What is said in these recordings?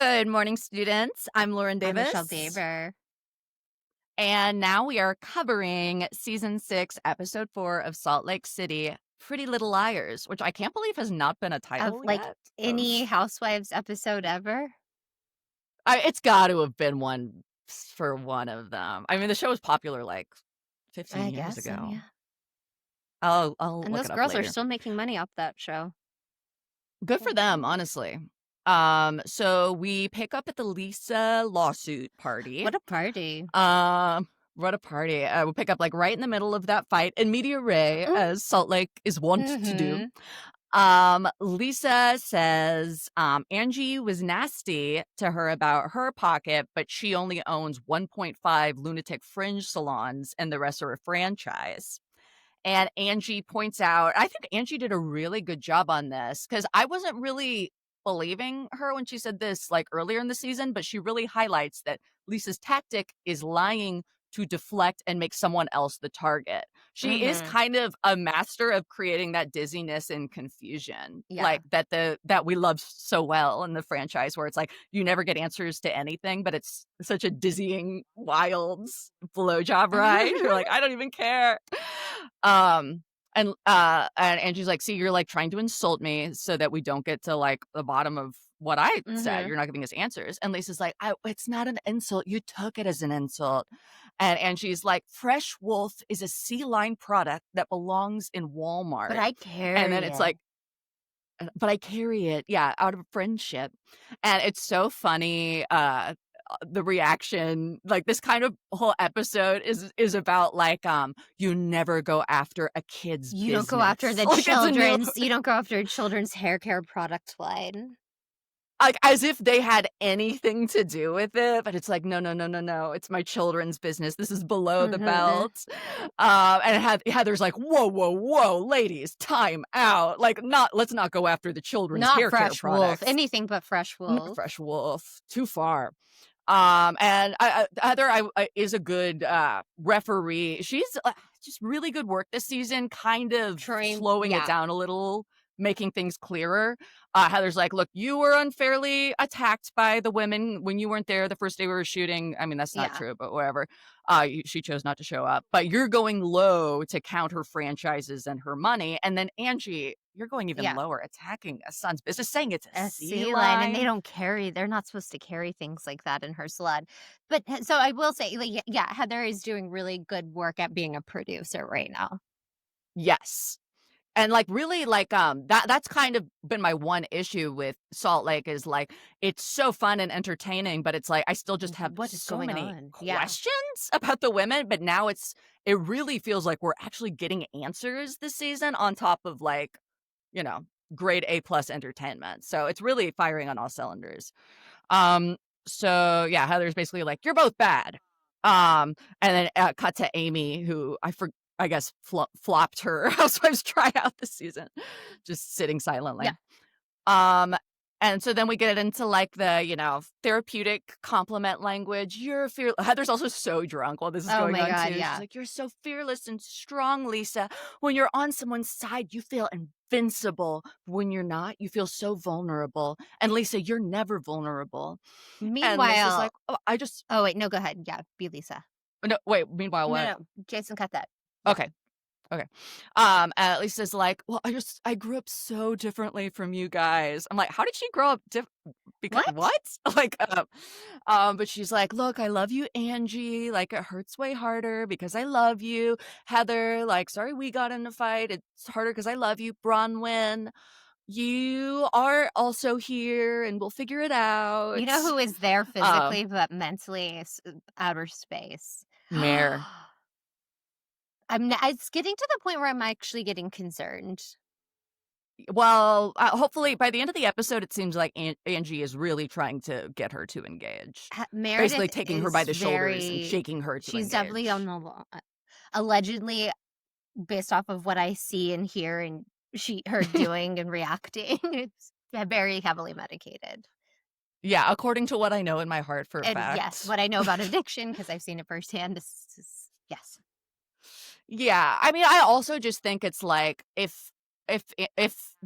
Good morning, students. I'm Lauren I'm Michelle Davis, Daber. and now we are covering season 6, episode 4 of Salt Lake City, Pretty Little Liars, which I can't believe has not been a Of, title like, yet. any Housewives episode ever? It's got to have been one for one of them. I mean, the show was popular like 15 I years guess so, ago. yeah. I'll And look those it up girls are later. still making money off that show. Good for them, honestly. So we pick up at the Lisa lawsuit party. What a party. Um, what a party. We pick up like right in the middle of that fight in media ray, Mm, as Salt Lake is wont to do. mhm. Lisa says Angie was nasty to her about her pocket, but she only owns 1.5 lunatic fringe salons and the rest are a franchise. And Angie points out, I think Angie did a really good job on this because I wasn't really believing her when she said this like earlier in the season, but she really highlights that Lisa's tactic is lying to deflect and make someone else the target. She is Mhm. kind of a master of creating that dizziness and confusion, Yeah. like that we love so well in the franchise, where it's like you never get answers to anything, but it's such a dizzying, wild blowjob ride. You're like, I don't even care. Um, and Angie's like, "See, you're like trying to insult me so that we don't get to like the bottom of what I said. Mhm. You're not giving us answers." And Lisa's like, "It's not an insult. You took it as an insult." And Angie's like, "Fresh Wolf is a sea line product that belongs in But Walmart." I And then carry it's it. like, but I carry it, yeah, out of friendship. And it's so funny, the reaction, like this kind of whole episode is about like, you never go after a kid's You don't go business. after the Like it's a new, children's you don't go after children's hair care product line. like as if they had anything to do with it, but it's like, no, no, no, no, no. It's my children's business. This is below the Mhm. belt. And Heather's like, whoa, whoa, whoa, ladies, time out. Like, let's not go after the children's Not hair care Fresh Wolf. products. Anything but Fresh Not Wolf. Fresh Wolf, too far. And Heather is a good referee. She's just really good work this season, kind of Train slowing it yeah. down a little, making things clearer. Heather's like, look, you were unfairly attacked by the women when you weren't there the first day we were shooting. I mean, that's not Yeah. true, but whatever. She chose not to show up, but you're going low to count her franchises and her money. And then Angie, you're going even Yeah. lower, attacking a son's business, saying it's a A sea sea lion, and they line. don't carry they're not supposed to carry things like that in her salon. But so I will say, like, yeah, Heather is doing really good work at being a producer right now. Yes. And, like, really, like, that's kind of been my one issue with Salt Lake is, like, it's so fun and entertaining, but it's like, I still just have What is so going many on? Yeah. questions about the women, but now it really feels like we're actually getting answers this season on top of, like, you know, grade A plus entertainment. So it's really firing on all cylinders. Um, so yeah, Heather's basically like, "You're both bad." And then cut to Amy, who I guess flopped her Housewives tryout this season, just sitting Yeah. silently. Um, and so then we get into like the, therapeutic compliment language. You're fear. Heather's also so drunk while this is Oh going my on god, too. She's yeah. like, "You're so fearless and strong, Lisa. When you're on someone's side, you feel invincible. When you're not, you feel so vulnerable. And Lisa, you're never vulnerable." And Lisa's like, Meanwhile "Oh, I just oh, wait, no, go ahead. Yeah, be Lisa. no, wait, meanwhile No, what?" no, Jason, cut that. Yeah. Okay. Okay. Lisa's like, "Well, I grew up so differently from you guys." I'm like, "How did she grow up because What? what?" Like, but she's like, "Look, I love you, Angie. Like, it hurts way harder because I love you. Heather, like, sorry we got in a fight. It's harder because I love you. Bronwyn, you are also here and we'll figure it You know out." who is there Um, physically but mentally outer space? Mare. It's getting to the point where I'm actually getting concerned. Well, hopefully by the end of the episode, it seems like Angie is really trying to get her to engage. Basically Meredith taking her by is the shoulders and very shaking her to she's definitely on engage. the allegedly, based off of what I see and hear and her doing and reacting, it's very heavily medicated. Yeah, according to what I know in my heart for a And yes, fact. what I know about addiction, because I've seen it firsthand, this is yes. Yeah, I mean, I also just think it's like if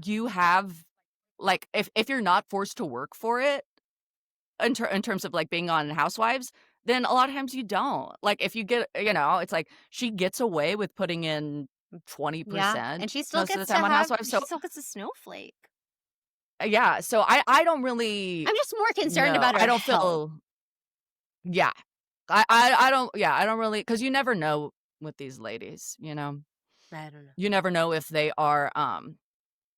you have like if you're not forced to work for it, in terms of, like, being on Housewives, then a lot of times you don't. Like, if you get it's like she gets away with putting in Yeah, 20% and she still most of the gets to time on have Housewives, so she still gets a snowflake. yeah, so I don't really I'm just more concerned know. about I her don't health. feel yeah. I don't I don't really, because you never know with these ladies, you know? I don't know. You never know if they are,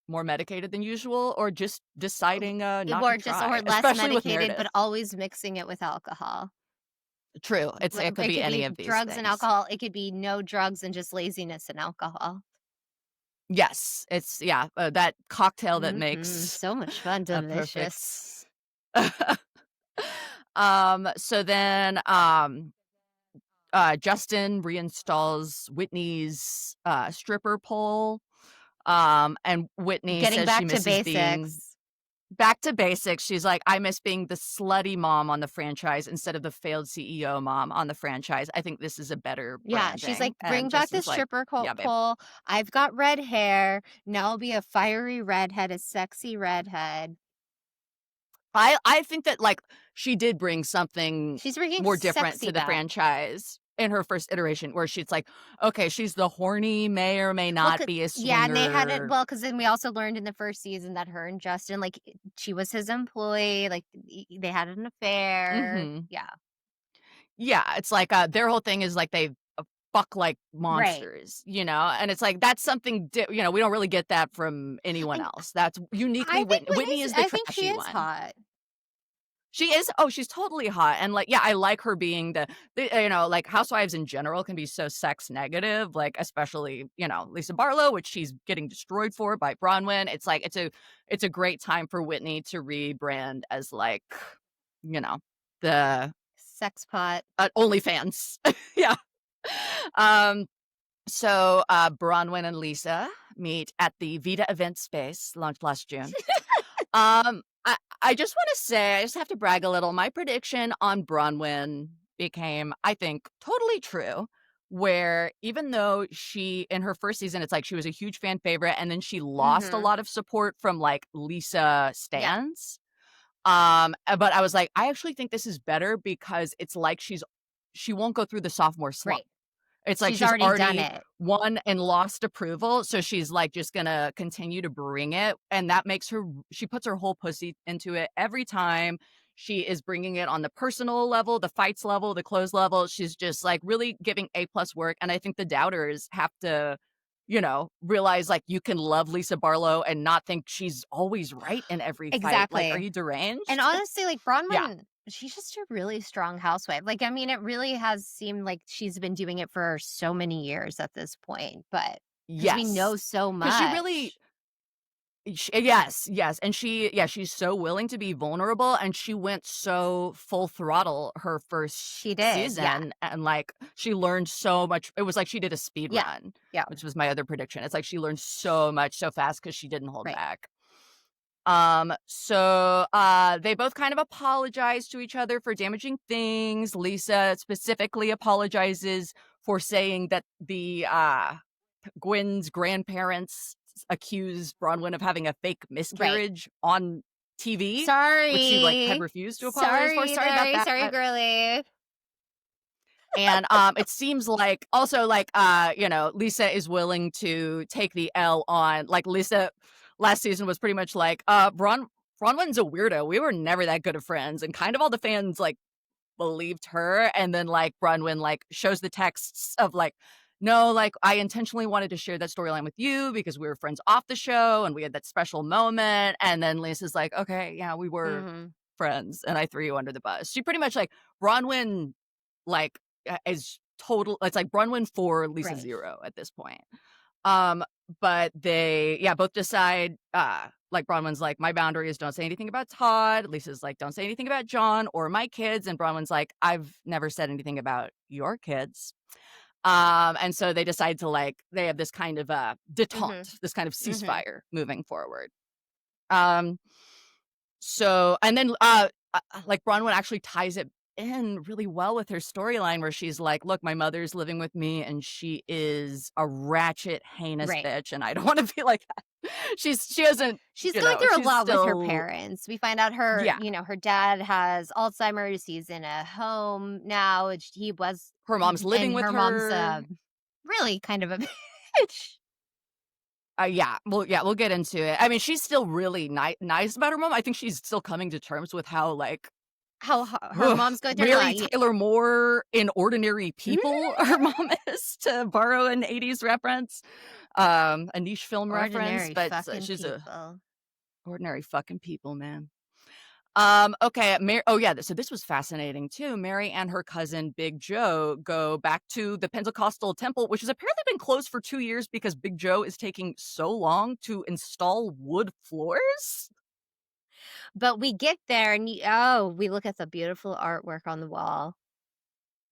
more medicated than usual or just deciding, not to Or try, less especially with medicated, but Meredith. always mixing it with alcohol. True, it could It be could any be of these drugs and things. alcohol, it could be no drugs and just laziness and alcohol. Yes, it's that cocktail that Mhm, makes so much fun, a perfect delicious. so then, Justin reinstalls Whitney's, stripper pole, and Whitney Getting says she back to misses being basics. back to basics. She's like, "I miss being the slutty mom on the franchise instead of the failed CEO mom on the franchise. I think this is a better Yeah, she's like, branding." And "Bring back the Justin's like, stripper "Yeah, babe." pole. I've got red hair. Now I'll be a fiery redhead, a sexy redhead." I think that, like, she did bring something She's bringing more different sexy to the back. franchise in her first iteration where she's like, okay, she's the horny, may or may Well, not 'cause be a yeah, and they had it swinger. well, because then we also learned in the first season that her and Justin, like, she was his employee, like, they had an affair. Mhm. Yeah. Yeah, it's like, their whole thing is, like, they, fuck like Right. monsters, and it's like, that's something we don't really get that from anyone And else. That's uniquely Whitney. Whitney is the I think she trashy is one. hot. She is she's totally hot, and, like, yeah, I like her being like, Housewives in general can be so sex negative, like, especially, Lisa Barlow, which she's getting destroyed for by Bronwyn. It's like, it's a great time for Whitney to rebrand as, like, you know, the, Sex pot. OnlyFans. Yeah. Um, so, Bronwyn and Lisa meet at the Vita Event Space, launched last June. I just wanna say, I just have to brag a little. My prediction on Bronwyn became, I think, totally true, where even though she in her first season, it's like she was a huge fan favorite, and then she lost a Mhm. lot of support from, like, Lisa Yeah. stans. But I was like, I actually think this is better because it's like she won't go through the sophomore slump. Right. It's like She's she's already done already it. won and lost approval, so she's, like, just gonna continue to bring it, and that makes her she puts her whole pussy into it every time. She is bringing it on the personal level, the fights level, the clothes level. She's just, like, really giving A+ work, and I think the doubters have to, realize, like, you can love Lisa Barlow and not think she's always right in every fight. Like, are Exactly. you And deranged? honestly, like, Yeah. Bronwyn, she's just a really strong housewife. Like, I mean, it really has seemed like she's been doing it for so many years at this point, but because we know Yes. so Because she really much. Yes, yes, and she's so willing to be vulnerable, and she went so full throttle her first She did, yeah. season, and, like, she learned so much. It was like she did a speed Yeah. run, Yeah. which was my other prediction. It's like she learned so much so fast because she didn't hold Right. back. So, they both kind of apologize to each other for damaging things. Lisa specifically apologizes for saying that Gwen's grandparents accused Bronwyn of having a fake Right. miscarriage on TV, which she, like, had Sorry. refused to apologize for. Sorry, Sorry about sorry, that. sorry, girly. And, it seems like also, like, Lisa is willing to take the L on, like, Lisa last season was pretty much like, Bronwyn's a weirdo. We were never that good of friends, and kind of all the fans, like, believed her, and then, like, Bronwyn, like, shows the texts of, like, "No, like, I intentionally wanted to share that storyline with you because we were friends off the show, and we had that special moment," and then Lisa's like, "Okay, yeah, we were Mhm. friends, and I threw you under the bus." She pretty much, like, Bronwyn, like, is total it's like Bronwyn for Lisa Right. 0 at this point. Um, but they, yeah, both decide, like, Bronwyn's like, "My boundary is don't say anything about Todd." Lisa's like, "Don't say anything about John or my kids." And Bronwyn's like, "I've never said anything about your kids." And so they decide to, like, they have this kind of Mhm. detente, this kind of Mhm. ceasefire moving forward. Um, so and then like Bronwyn actually ties it in really well with her storyline where she's like, "Look, my mother's living with me, and she is a ratchet, heinous Right. bitch, and I don't wanna be like that." She hasn't She's going through a she's lot with her still parents. We find out her, yeah. her dad has Alzheimer's. He's in a home now. He was, Her mom's living and with her mom's her. really kind of a bitch. Yeah, we'll get into it. I mean, she's still really nice about her mom. I think she's still coming to terms with how, like, How her ugh, mom's going through a Mary lot. Tyler Moore in Ordinary People, her mom is, to borrow an '80s reference, a niche film reference, Ordinary but fucking she's a people. ordinary fucking people, man. Okay, oh, yeah, so this was fascinating too. Mary and her cousin Big Joe go back to the Pentecostal temple, which has apparently been closed for 2 years because Big Joe is taking so long to install wood floors. But we get there and we look at the beautiful artwork on the wall.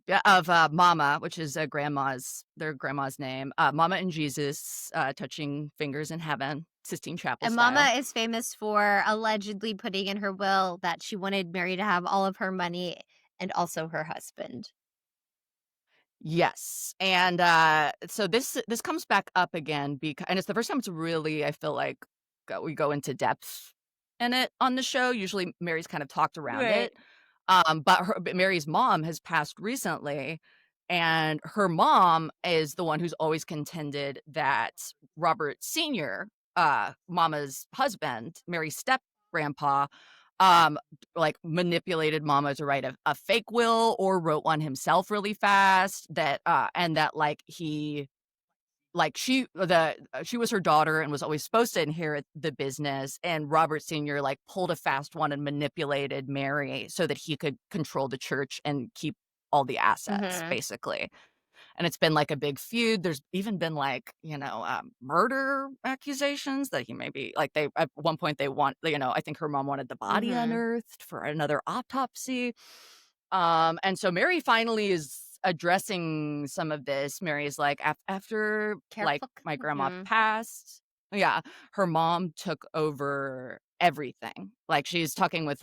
Yeah, of, Mama, which is, their grandma's name, Mama and Jesus, touching fingers in heaven, Sistine Chapel And Mama style. is famous for allegedly putting in her will that she wanted Mary to have all of her money and also her husband. Yes, and, so this comes back up again because, and it's the first time it's really, I feel like, we go into depth in it on the show. Usually, Mary's kind of talked around Right. it, but Mary's mom has passed recently, and her mom is the one who's always contended that Robert Senior, Mama's husband, Mary's step-grandpa, um, like, manipulated Mama to write a fake will or wrote one himself really fast, that, and that, like, she was her daughter and was always supposed to inherit the business, and Robert Senior, like, pulled a fast one and manipulated Mary so that he could control the church and keep all the assets, Mhm. basically. And it's been, like, a big feud. There's even been, like, murder accusations that he maybe, like, they at one point, they want, I think her mom wanted the body Mhm. unearthed for another autopsy. And so Mary finally is addressing some of this. Mary's like, after, like, Careful. my grandma Mhm. passed, yeah, her mom took over everything. Like, she's talking with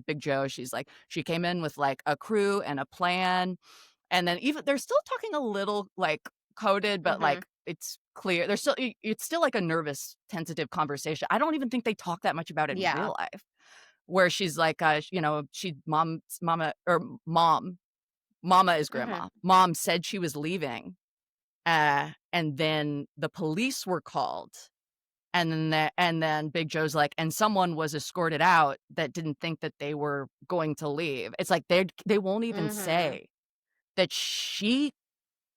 Big Joe. She's like, she came in with, like, a crew and a plan, and then even they're still talking a little, like, coded, but, Mhm. like, it's clear. It's still, like, a nervous, tentative conversation. I don't even think they talk that much about it in Yeah. real life, where she's like, she mom's mama or mama is Mhm. grandma. Mom said she was leaving, and then the police were called, and then Big Joe's like, "And someone was escorted out that didn't think that they were going to leave." It's like they won't even Mhm. say that she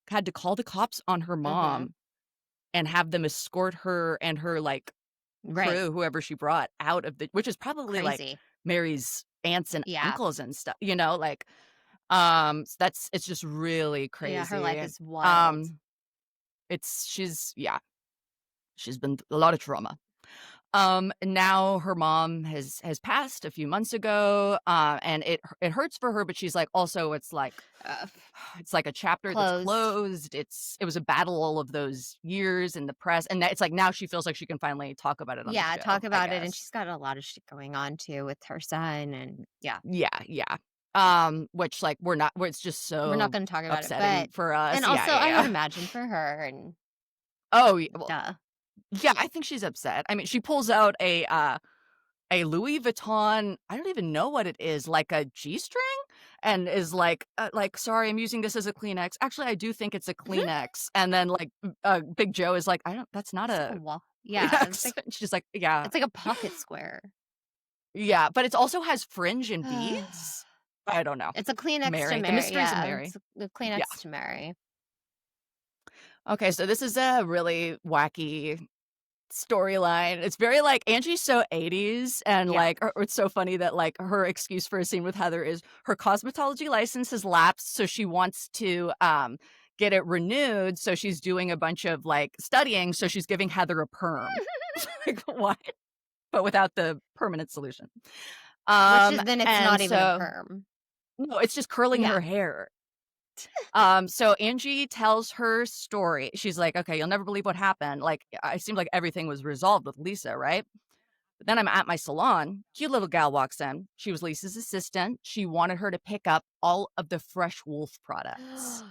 had to call the cops on her Mhm. mom and have them escort her and her, like, Right. crew, whoever she brought out of the, which is probably, like, Crazy. Mary's aunts and Yeah. uncles and stuff, like, that's it's just really Yeah, her life crazy. is wild. Um, she's been through a lot of trauma. Now her mom has passed a few months ago, and it hurts for her, but she's like, also, it's like Uh, it's like a chapter that's Closed. closed. It was a battle all of those years in the press, and that it's like now she feels like she can finally talk about it on the Yeah, show, talk I about it, and guess. she's got a lot of shit going on too with her son, and yeah, Yeah, yeah. Which, like, where it's just we're not so gonna talk about it, upsetting but for and us. Yeah, also yeah, I would yeah. imagine for her and Oh, well, duh. yeah, I think she's upset. I mean, she pulls out a Louis Vuitton, I don't even know what it is, like a G-string, and is like, "Sorry, I'm using this as a Kleenex. Actually, I do think it's a Kleenex." And then, like, Big Joe is like, "I don't That's not It's like a a wall. Yeah, Kleenex." And she's like, "Yeah. it's like a pocket square. Yeah," but it also has fringe and beads? I don't know. It's a Kleenex to Mary, the Mary, mysteries of yeah, Mary. it's a Yeah. Kleenex to Mary. Okay, so this is a really wacky storyline. It's very, like, Angie's so '80s, and, Yeah. like, it's so funny that, like, her excuse for a scene with Heather is her cosmetology license has lapsed, so she wants to, get it renewed, so she's doing a bunch of, like, studying, so she's giving Heather a perm. Like, what? But without the permanent solution. Which is then it's And not even a so perm. no, it's just curling Yeah. her hair. So Angie tells her story. She's like, "Okay, you'll never believe what happened." Like, I seemed like everything was resolved with Lisa, right? Then I'm at my salon. Cute little gal walks in. She was Lisa's assistant. She wanted her to pick up all of the Fresh Wolf products.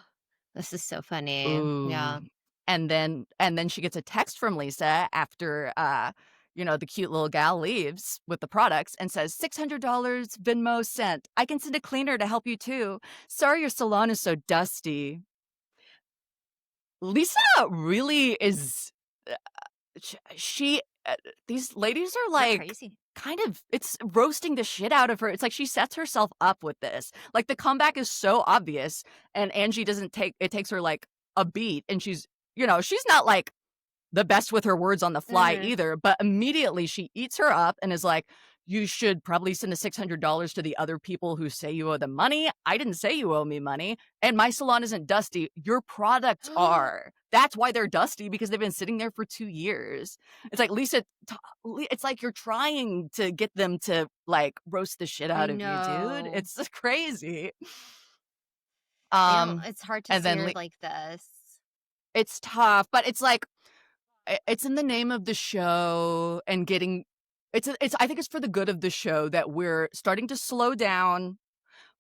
This is so funny. Ooh. Yeah. And then she gets a text from Lisa after the cute little gal leaves with the products and says, $600 Venmo sent. I can send a cleaner to help you too. Sorry your salon is so dusty. Lisa really is she these ladies are They're like crazy. kind of it's roasting the shit out of her. It's like she sets herself up with this. Like the comeback is so obvious and Angie doesn't take it takes her like a beat and she's not like the best with her words on the fly Mhm. either, but immediately she eats her up and is like, "You should probably send the $600 to the other people who say you owe them money. I didn't say you owe me money, and my salon isn't dusty. Your products are. That's why they're dusty because they've been sitting there for 2 years." It's like, Lisa, it's like you're trying to get them to, like, roast the shit I out of you, dude. know. It's just crazy. It's hard to And see then her Le like this. it's tough, but it's like it's in the name of the show and getting it's I think it's for the good of the show that we're starting to slow down.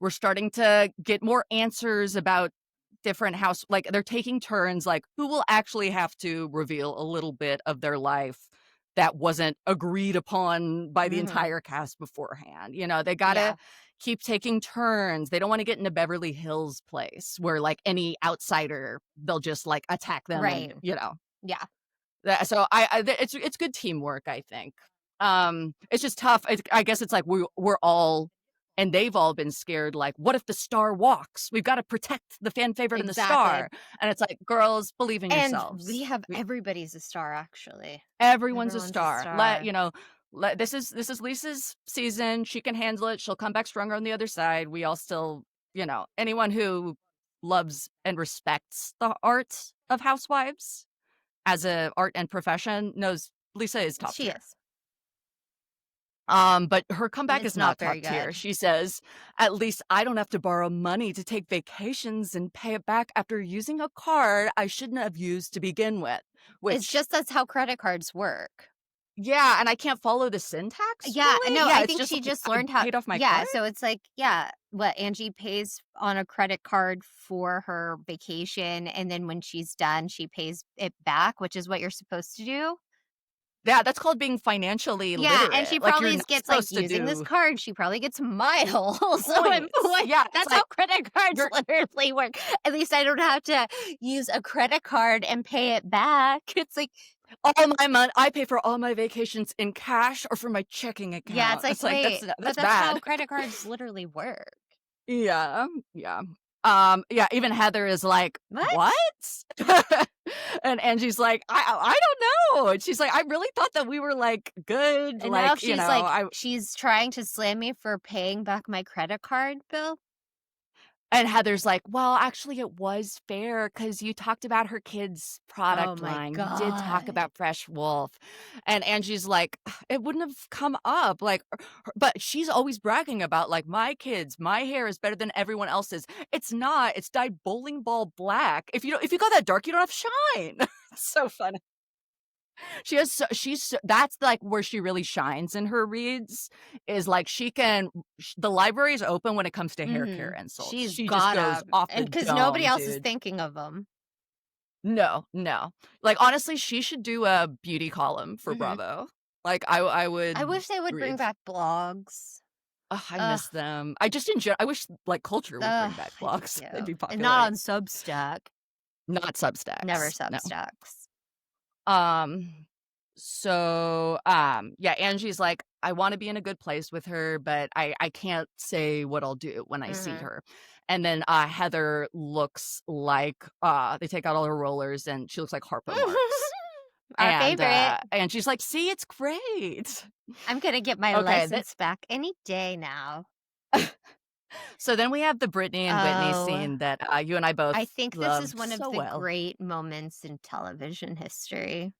We're starting to get more answers about different house like they're taking turns like who will actually have to reveal a little bit of their life that wasn't agreed upon by the Mhm. entire cast beforehand. They got to Yeah. keep taking turns. They don't want to get into Beverly Hills place where like any outsider they'll just like attack them and, Right. Yeah. so it's good teamwork, I think. It's just tough. I guess it's like we're all and they've all been scared, like, what if the star walks? We've got to protect the fan favorite and the Exactly. star. And it's like, girls, believe in And we yourselves. have everybody's a star, actually. Everyone's a Everyone's a star. star. This is Lisa's season. She can handle it. She'll come back stronger on the other side. We all still, anyone who loves and respects the art of Housewives as a art and profession knows Lisa is top She tier. is. But her comeback It's is not not very top tier. good. She says, "At least I don't have to borrow money to take vacations and pay it back after using a card I shouldn't have used to begin with." It's Which, just that's how credit cards work. yeah, and I can't follow the syntax Yeah, really. no, Yeah, I it's think just she like just I learned how paid off my yeah, card. so it's like, yeah, what Angie pays on a credit card for her vacation, and then when she's done, she pays it back, which is what you're supposed to do. Yeah, that's called being financially Yeah, and she literate. Like you're probably not gets, like, supposed to using this do card, she probably gets miles and points. points. Yeah, it's That's how like credit cards you're literally work. At least I don't have to use a credit card and pay it back. It's like all my money. I pay for all my vacations in cash or from my checking yeah, it's account. like, It's like wait, but that's that's how bad. credit cards literally work. Yeah, yeah. Yeah, even Heather is like, "What?" What? And Angie's like, I don't know." And she's like, "I really thought that we were, like, good." And now Like, she's like she's trying to slam me for paying back my credit card bill? and Heather's like, "Well, actually, it was fair because you talked about her kids' Oh product my line. You did talk god. about Fresh Wolf." And Angie's like, "It wouldn't have come up." Like, but she's always bragging about, like, "My kids, my hair is better than everyone else's." It's not. It's dyed bowling ball black. If you go that dark, you don't have shine. It's so funny. That's, like, where she really shines in her reads, is, like, the library is open when it comes to hair care Mhm. insults. She's She just goes gotta off the and because nobody dome, else is dude. thinking of them. No, no. Like, honestly, she should do a beauty column for Mhm. Bravo. Like, I I would wish they would bring read. back blogs. Ugh, I Ugh, miss them. I just I wish, like, Culture would bring back I do blogs. They'd too. be And not popular. on Substack. Not Never Substacks, no. Substacks. Um, yeah, Angie's like, "I wanna be in a good place with her, but I can't say what I'll do when I see Mhm. her." And then, Heather looks like, they take out all her rollers, and she looks like Harpo Marx. Our favorite. And she's like, "See, it's great." I'm gonna get my Okay, that license back any day now. so then we have the Brittany and Whitney Oh, scene that, you and I both I think this is loved one of so the well. great moments in television history.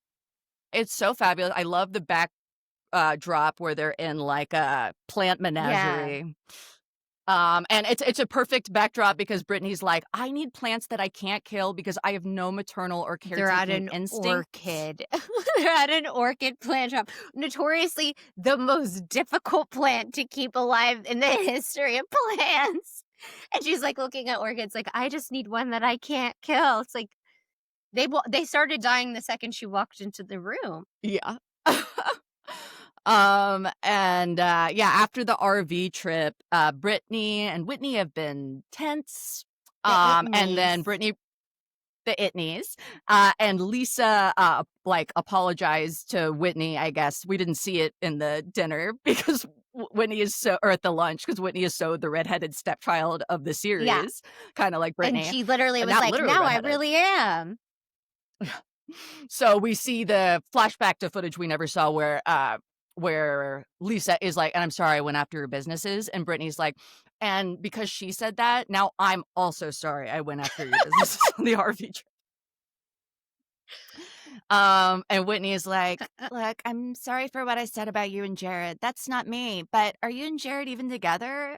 It's so fabulous. I love the back, drop where they're in, like, a plant Yeah. menagerie. And it's a perfect backdrop because Brittany's like, I need plants that I can't kill because I have no maternal or They're at caretaking an instincts. orchid. They're at an orchid plant shop. Notoriously the most difficult plant to keep alive in the history of plants. And she's like looking at orchids like, I just need one that I can't kill. It's like they started dying the second she walked into the room. Yeah. Yeah, after the RV trip, Brittany and Whitney have been tense. And then Brittany, the Itnies, and Lisa, like apologized to Whitney. I guess we didn't see it in the dinner because Whitney is so, or at the lunch because Whitney is so the redheaded stepchild of the series, kind of like Brittany. And she literally And was not like, literally now redheaded. I really am. So we see the flashback to footage we never saw where Lisa is like, and I'm sorry I went after your businesses, and Brittany's like, and because she said that, now I'm also sorry I went after your businesses on the RV trip. And Whitney is like, look, I'm sorry for what I said about you and Jared. That's not me. But are you and Jared even together?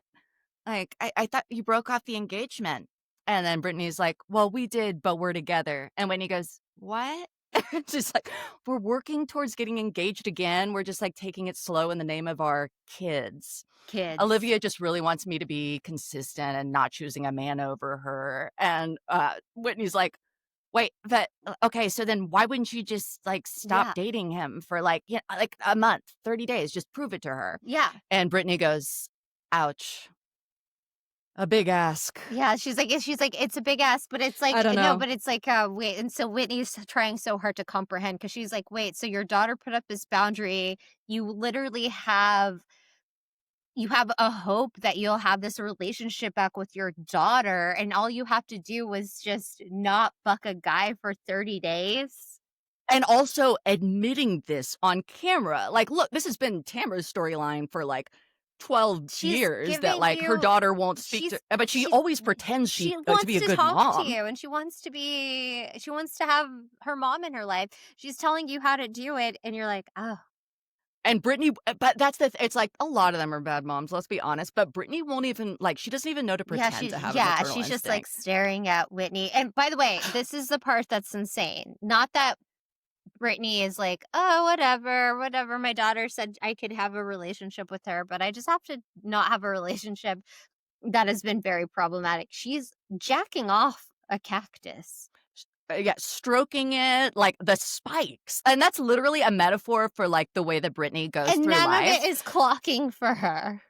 Like, I thought you broke off the engagement. And then Brittany's like, well, we did, but we're together. And Whitney goes, what? Just like, we're working towards getting engaged again. We're just like taking it slow in the name of our kids. Olivia just really wants me to be consistent and not choosing a man over her. And Whitney's like, wait, but okay, so then why wouldn't you just like stop dating him for like, like a month, 30 days, just prove it to her. Yeah. And Brittany goes, ouch. A big ask. Yeah, she's like, it's a big ask, but it's like, I don't no, know. but it's like, wait. And so Whitney's trying so hard to comprehend because she's like, wait, so your daughter put up this boundary. You literally have a hope that you'll have this relationship back with your daughter. And all you have to do was just not fuck a guy for 30 days. And also admitting this on camera. Like, look, this has been Tamara's storyline for like 12 years that like her daughter won't speak to, but she always pretends she wants to be a good mom. Talk to you, and she wants to have her mom in her life. She's telling you how to do it, and you're like, oh. And Brittany, but that's it's like a lot of them are bad moms, let's be honest. But Brittany won't even, like, she doesn't even know to pretend to have a maternal she's just like instinct. staring at Whitney. And by the way, this is the part that's insane. Not that Brittany is like, oh, whatever. My daughter said I could have a relationship with her, but I just have to not have a relationship. That has been very problematic. She's jacking off a cactus. Yeah, stroking it, like the spikes. And that's literally a metaphor for like the way that Brittany goes through life. And none of it is clocking for her.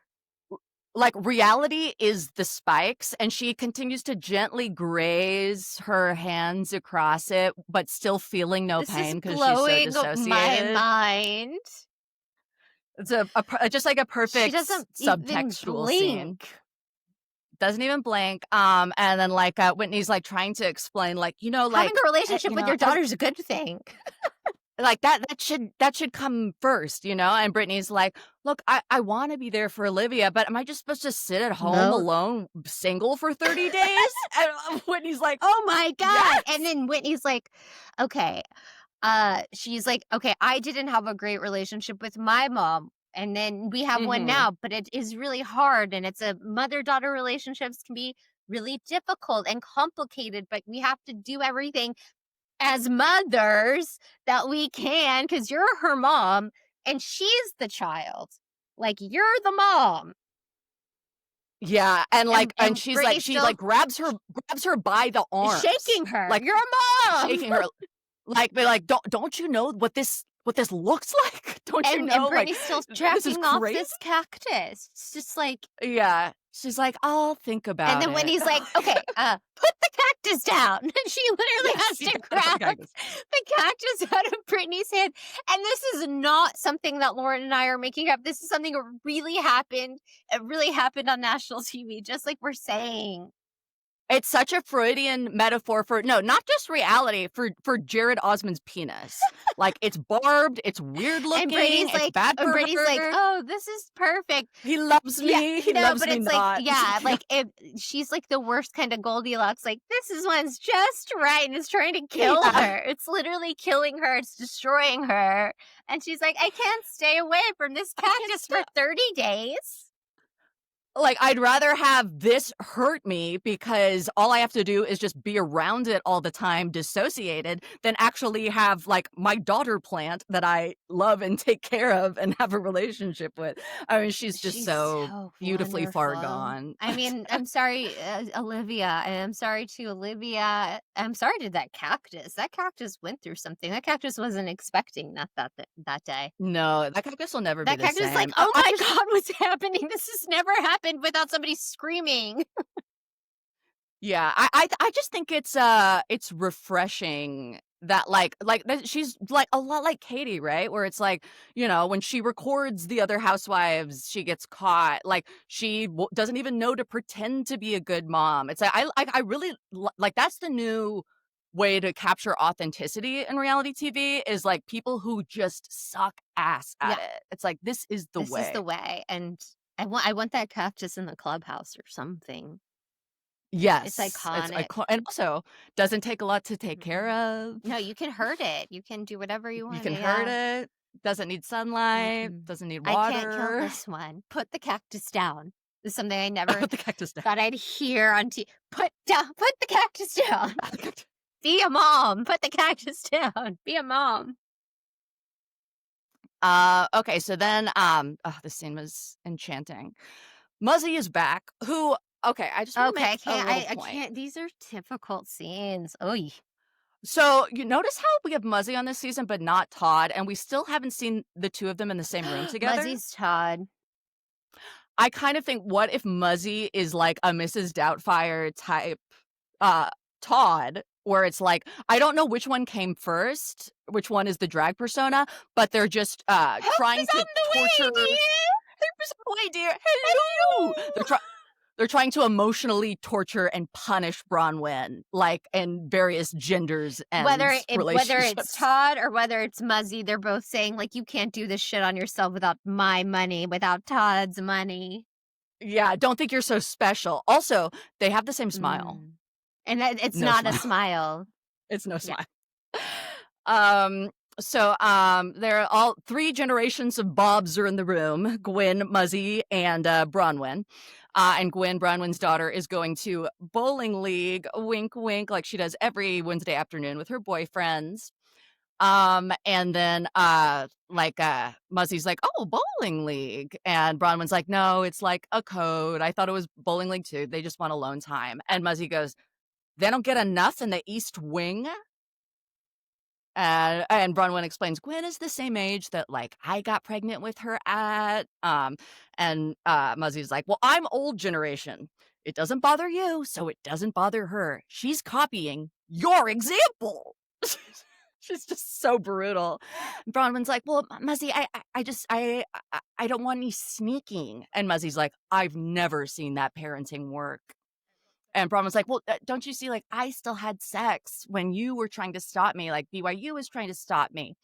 Like reality is the spikes, and she continues to gently graze her hands across it, but still feeling no pain because she's so dissociated. My mind. It's just like a perfect subtextual scene. Doesn't even blink. And then like Whitney's like trying to explain, like, like having a relationship with your daughter's a good thing. Like that should come first, And Brittany's like, look, I want to be there for Olivia, but am I just supposed to sit at home alone, single for 30 days? And Whitney's like, oh my God. Yes! And then Whitney's like, okay. She's like, okay, I didn't have a great relationship with my mom. And then we have one now, but it is really hard. And it's a mother-daughter relationships can be really difficult and complicated, but we have to do everything as mothers that we can because you're her mom and she's the child. Like, you're the mom. Yeah, and like, and she's like, she like grabs her by the arm, shaking her. Like, you're a mom, shaking her. Like, but like, don't you know what this looks like? Don't you know? And Brittany's still jacking off crazy. This cactus. It's just like, yeah. She's like, I'll think about it. And then when he's like, okay, put the cactus down. And she literally has to grab the cactus out of Brittany's hand. And this is not something that Lauren and I are making up. This is something that really happened. It really happened on national TV, just like we're saying. It's such a Freudian metaphor for, no, not just reality, for Jared Osmond's penis. Like, it's barbed, it's weird looking, and Brady's it's like, bad for Brady's her. like, oh, this is perfect. He loves me, he loves me not. Like, yeah, like, if she's like the worst kind of Goldilocks, like, this one's just right, and it's trying to kill her. It's literally killing her, it's destroying her. And she's like, I can't stay away from this cactus for 30 days. Like, I'd rather have this hurt me because all I have to do is just be around it all the time, dissociated, than actually have, like, my daughter plant that I love and take care of and have a relationship with. I mean, she's just She's so so beautifully far wonderful. gone. I mean, I'm sorry, Olivia, and I'm sorry to Olivia. I'm sorry to that cactus. That cactus went through something. That cactus wasn't expecting that day. No, that cactus will never be That the cactus is like, same. "Oh I my just god, what's happening? This has never happened without somebody screaming." Yeah, I just think it's refreshing that that she's like a lot like Katie, right? Where it's like, when she records the other housewives, she gets caught. Like doesn't even know to pretend to be a good mom. It's like I really like that's the new way to capture authenticity in reality TV is like people who just suck ass at Yeah, it. It's like this is the this is way. the way, and I want that cactus in the clubhouse or something. It's Yes, iconic. and also doesn't take a lot to take care Mhm. of. No, you can hurt it. You can do whatever you You want, can hurt yeah. it, doesn't need sunlight, Mm-mm. doesn't need I can't kill water. this one. Put the cactus down. This is something I never Put the cactus down. thought I'd hear on Put the cactus down. Be a mom. Put the cactus down. Be a mom. Okay, so then, this scene was enchanting. Muzzy is back, who okay, I just wanna Okay, make a little I point. can't. These are difficult scenes. Oy. So, you notice how we have Muzzy on this season, but not Todd, and we still haven't seen the 2 of them in the same room together? Muzzy's Todd. I kind of think, what if Muzzy is like a Mrs. Doubtfire type uh Todd, where it's like I don't know which one came first, which one is the drag persona, but they're just Help trying is to on the way, torture. dear. Wait, dear, hello. Hello. They're trying to emotionally torture and punish Bronwyn, like in various genders and Whether it's relationships. Todd or whether it's Muzzy, they're both saying like you can't do this shit on yourself without my money, without Todd's money. Yeah, don't think you're so special. Also, they have the same smile. Mm. And it's No not a smile. smile. It's no Yeah. smile. There are all 3 generations of Bobs are in the room, Gwen, Muzzy, and Bronwyn. And Gwen, Bronwyn's daughter, is going to bowling league, wink, wink, like she does every Wednesday afternoon with her boyfriends. And then Muzzy's like, "Oh, bowling league." And Bronwyn's like, "No, it's like a code. I thought it was bowling league too. They just want alone time." And Muzzy goes, "They don't get enough in the East Wing?" And Bronwyn explains Gwen is the same age that like I got pregnant with her at. And Muzzy's like, "Well, I'm old generation. It doesn't bother you, so it doesn't bother her. She's copying your example." She's just so brutal. Bronwyn's like, "Well, Muzzy, I don't want any sneaking." And Muzzy's like, "I've never seen that parenting work." And Braun was like, "Well, don't you see, like, I still had sex when you were trying to stop me, like, BYU was trying to stop me."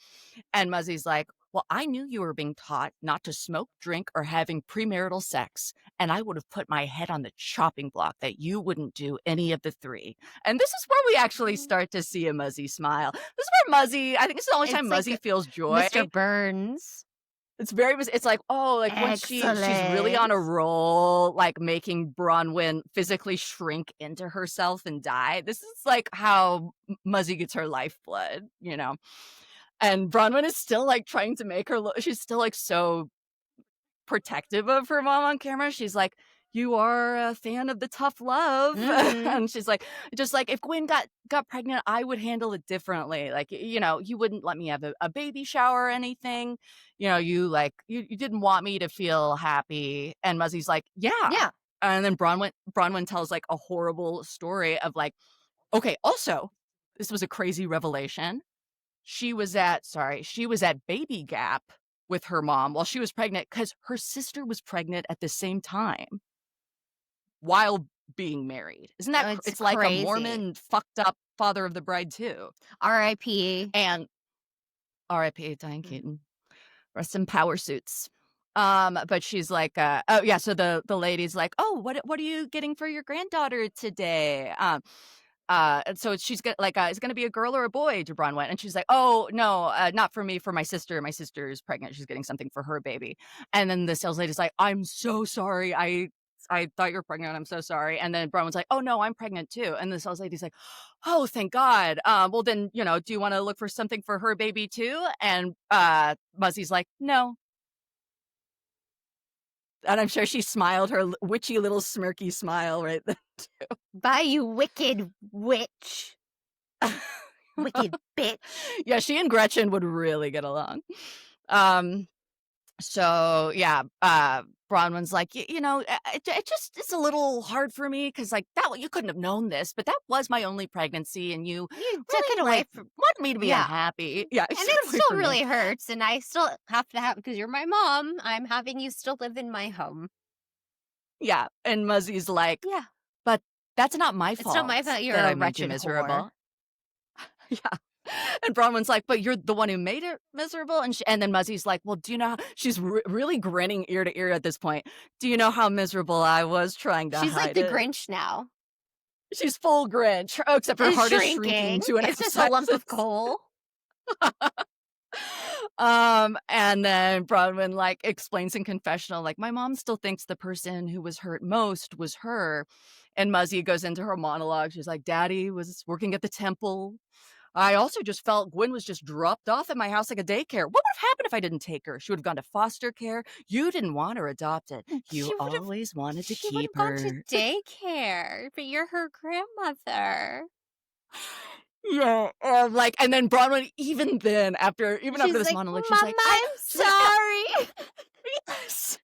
And Muzzy's like, "Well, I knew you were being taught not to smoke, drink, or having premarital sex, and I would have put my head on the chopping block that you wouldn't do any of the 3." And this is where we actually start to see a Muzzy smile. This is where Muzzy I think it's the only time It's like Muzzy feels joy. Mr. Burns. It's like, oh, like when she's really on a Excellent. roll, like making Bronwyn physically shrink into herself and die. This is like how Muzzy gets her lifeblood, you know? And Bronwyn is still like trying to make her look, she's still like so protective of her mom on camera. She's like, "You are a fan of the tough love." Mhm. And she's like, just like, "If Gwen got pregnant, I would handle it differently. Like, you wouldn't let me have a baby shower or anything. You didn't want me to feel happy." And Muzzy's like, "Yeah." Yeah. And then Bronwyn tells like a horrible story of like, okay, also, this was a crazy revelation. She was at Baby Gap with her mom while she was pregnant because her sister was pregnant at the same time while being married. Isn't that Oh, it's it's like a crazy. Mormon fucked up father of the bride too. R.I.P. And R.I.P. Diane Mm. Keaton. Rest in power suits. But she's like, oh yeah, so the lady's like, "Oh, what are you getting for your granddaughter today?" And so she's got like, "Is it gonna be a girl or a boy?" Jabron went, and she's like, "Oh no, not for me, for my sister. My sister is pregnant. She's getting something for her baby." And then the sales lady's like, "I'm so sorry. I I thought you were pregnant. I'm so sorry." And then Bronwyn's like, "Oh, no, I'm pregnant too." And the sales lady's like, "Oh, thank God. Well, then, do you want to look for something for her baby too?" And Muzzy's like, "No." And I'm sure she smiled her witchy little smirky smile right then. Bye, you wicked witch. Wicked bitch. Yeah, she and Gretchen would really get along. So yeah, Bronwyn's like, it just it's a little hard for me because like you couldn't have known this, but that was my only pregnancy, and you took it away from wanted me to be unhappy. Yeah, and it still really hurts, and I still have to have because you're my mom. I'm having you still live in my home. Yeah, and Muzzy's like, yeah, but that's not my fault. It's not my fault. You're that a I made you wretched miserable. whore. Yeah. And Bronwyn's like, but you're the one who made it miserable. And then Muzzy's like, well, do you know how she's really grinning ear to ear at this point? Do you know how miserable I was trying to hide it? She's like the Grinch now. She's full Grinch, except her heart is shrinking to an It's just a lump of coal. And then Bronwyn like explains in confessional, like, my mom still thinks the person who was hurt most was her. And Muzzy goes into her monologue. She's like, Daddy was working at the temple. I also just felt Gwen was just dropped off at my house like a daycare. What would have happened if I didn't take her? She would have gone to foster care. You didn't want her adopted. You always wanted to keep her. She would have gone to daycare, but you're her grandmother. Yeah, and then Bronwyn, even after this monologue, she's like, I'm sorry. Yes.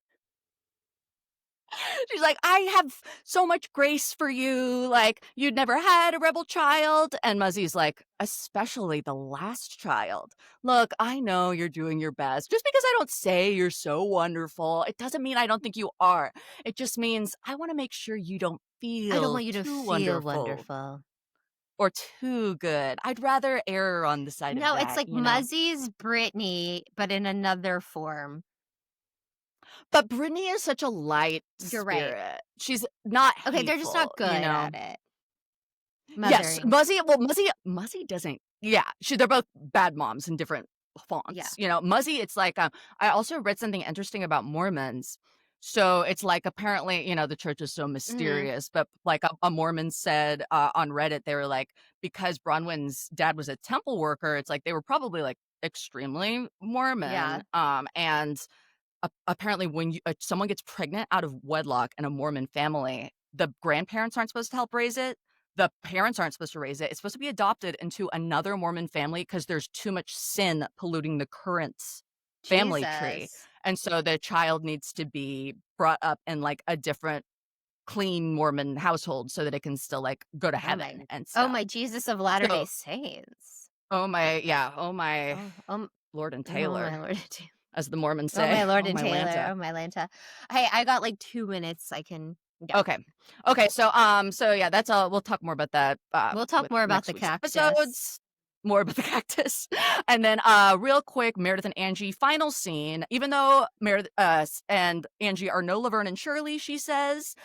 She's like, I have so much grace for you. Like, you'd never had a rebel child. And Muzzy's like, especially the last child. Look, I know you're doing your best. Just because I don't say you're so wonderful, it doesn't mean I don't think you are. It just means I want to make sure you don't feel I don't want you to feel wonderful. Or too good. I'd rather err on the side of that. No, it's like Muzzy's Brittany, but in another form. But Brittany is such a light You're spirit. right. She's not hateful, okay, they're just not good at it. Yes, Muzzy doesn't. Yeah, they're both bad moms in different fonts. Yeah. Muzzy, it's like I also read something interesting about Mormons. So it's like apparently, the church is so mysterious, but like a Mormon said on Reddit, they were like, because Bronwyn's dad was a temple worker, it's like they were probably like extremely Mormon. Yeah. And apparently when someone gets pregnant out of wedlock in a Mormon family, the grandparents aren't supposed to help raise it. The parents aren't supposed to raise it. It's supposed to be adopted into another Mormon family because there's too much sin polluting the current family tree. And so the child needs to be brought up in like a different clean Mormon household so that it can still like go to heaven and stuff. Oh my Jesus of Latter-day Saints. Oh my Lord and Taylor. Oh my Lord and Taylor. As the Mormons say. Oh my Lord and Taylor. Lanta. Oh my Lanta. Hey, I got like 2 minutes. I can. Yeah. Okay. So yeah, that's all. We'll talk more about that. We'll talk more about the cactus. Episodes. More about the cactus. And then real quick, Meredith and Angie, final scene. Even though Meredith and Angie are no Laverne and Shirley, she says,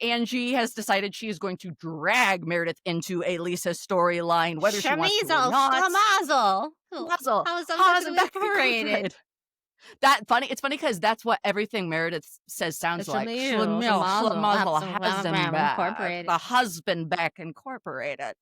Angie has decided she is going to drag Meredith into a Lisa storyline, whether she wants to or not. Mazel. How is that incorporated? It's funny because that's what everything Meredith says sounds like. The husband back incorporated.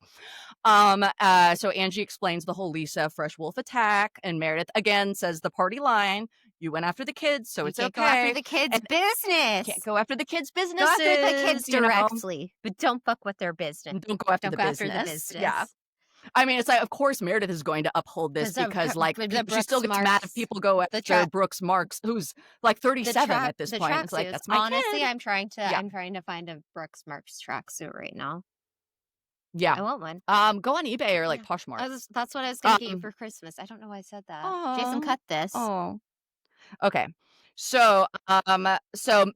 So Angie explains the whole Lisa fresh wolf attack, and Meredith again says the party line. You went after the kids, so it's okay. Go after the kids' business. Can't go after the kids' business. Go after the kids directly, but don't fuck with their business. Don't go after the business. Yeah. I mean, it's like, of course, Meredith is going to uphold this because, like, she still gets mad if people go after Brooks Marks, who's like 37 at this point. It's like, that's my honestly, kid. I'm trying to find a Brooks Marks tracksuit right now. Yeah, I want one. Go on eBay or like Poshmark. That's what I was going to get you for Christmas. I don't know why I said that. Jason, cut this. Oh, okay. So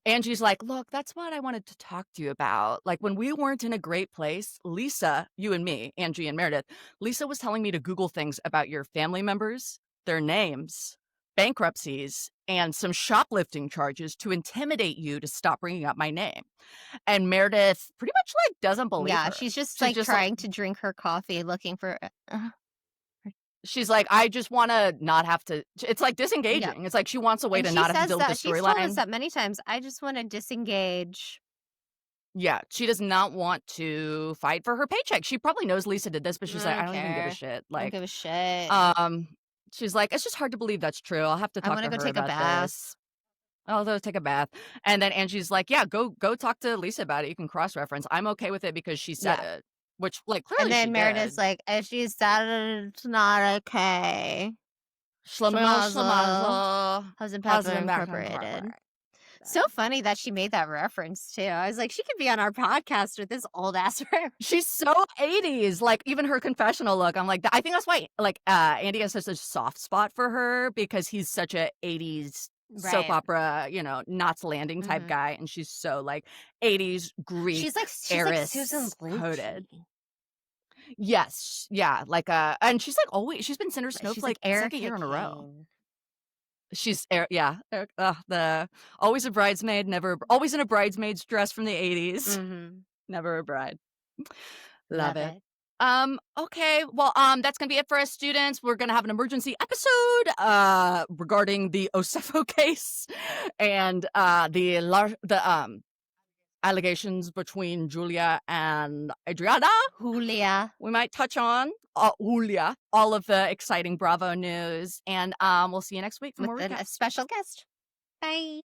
Angie's like, look, that's what I wanted to talk to you about. Like when we weren't in a great place, Lisa, you and me, Angie and Meredith, Lisa was telling me to Google things about your family members, their names, bankruptcies, and some shoplifting charges to intimidate you to stop bringing up my name. And Meredith pretty much like doesn't believe her. She's just trying to drink her coffee, looking for... She's like, "I just wanna not have to." It's like disengaging. It's like she wants a way And to she not have to says deal with the that. She's told us storyline. that many times. I just want to disengage. Yeah, she does not want to fight for her paycheck. She probably knows Lisa did this, but she's I like, "I don't don't even give a care. shit." I don't Like, give a shit. um, she's like, "It's just hard to believe that's true. I'll have to I talk want to to go her take a about bath. this. I'll go take a bath." And then Angie's like, "Yeah, go talk to Lisa about it. You can cross-reference. I'm okay with it because she said Yeah. it." Which, like, And clearly she then Meredith's did. like, if she said it's not okay. Schlemiel, Schmazel. schlemazel, Husband Pepper husband back Incorporated. So funny that she made that reference too. I was like, she could be on our podcast with this old ass reference. She's so 80s, like, even her confessional look, I'm like, I think that's why, like, Andy has such a soft spot for her because he's such a 80s soap Right. opera, Knots Landing type guy, and she's so, like, 80s Greek She's like Susan heiress-coded. Lucci. Yes, yeah, like, and she's, like, always she's been Cinder She's like Snowflake Erica second year in a row. Kane. She's yeah, the always a bridesmaid, never always in a bridesmaid's dress from the 80s, never a bride. Love it. Okay. Well, that's gonna be it for us students. We're gonna have an emergency episode regarding the Osefo case and the allegations between Julia and Adriana. Julia. We might touch on Julia, all of the exciting Bravo news, and we'll see you next week for more With a recaps. special guest. Bye.